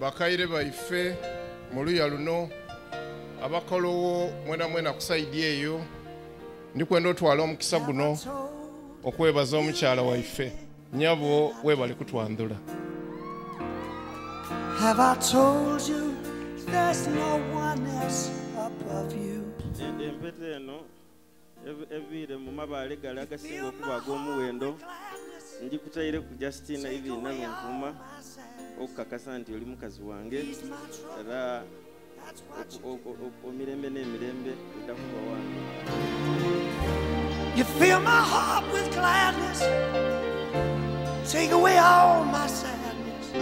bakaire baife muluya luno abakolowo mwena kusaidi eyo ndikwenda otwala omukisa guno okwebaza omukyala waife nyabo webali kutwandula. Have I told you there's no one else above you? Empete eno evire mu mabaale gali agasinga okuba ag'omuwendo njikutaire ku Justina Evelina Lunkuma okukakasa nti oli mukazi wange era omirembe n'emirembe odakuba wange. You fill my heart with gladness, take away all my sadness,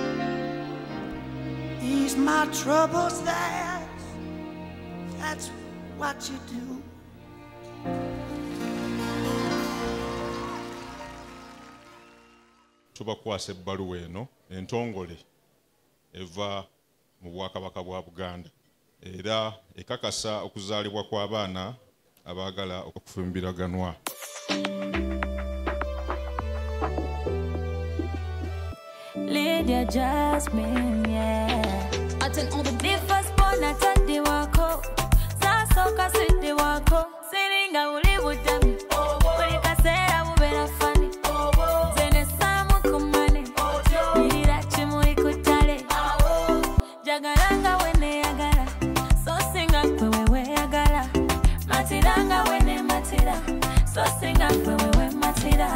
ease my troubles, that's what you do. Tubakwasa ebbaluwa eno entongole eva mu Bwakabaka bwa Buganda era ekakasa okuzaalibwa kw'abaana abaagala okufumbiraganwa. Lydia Jasmine, yeah. Attend all the first born at the wako. Sasoka sit the wako. Sitting I will live with them. When you can say I will be a funny. Zene samu kumane. Nira chimui kutale. Jagaranga wene agara. So singa kwewe agara. Matiranga wene matira. So singa kwewe matira.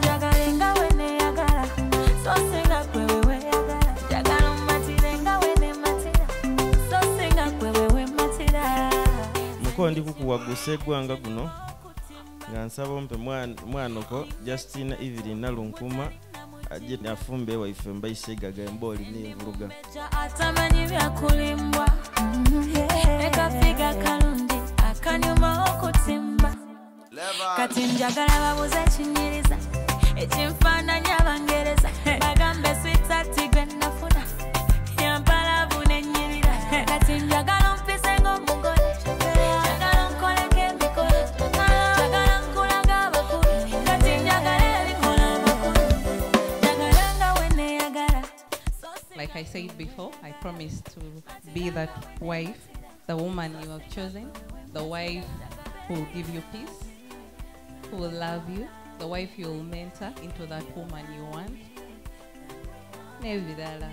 Jagarenga wene agara. So singa kwewe agara. Jagalo matirenga wene matira. So singa kwewe matira. Mukondi kukuwaguse gwanga guno nga nsaba ompe mwanoko Justina Evelina Lunkuma aje afumbe waife mbayisegaga emboli n'envuluga. Atamanyi byakulimbwa ekafiga kalundi akanyuma okutimba kati njagala babuze kinyiriza ekimfaananya abangereza bagambe switati gwe nafuna yampala bunenyirira kati njagala mpise ng'omugole njagala nkoleko emikolo njagala nkulaga abakulu kati njagala ebikola abakulu njagala nga weneyagala. Like I said before, I promise to be that wife, the woman you have chosen, the wife who will give you peace, who will love you, the wife you will mentor into that woman you want. Nevidala.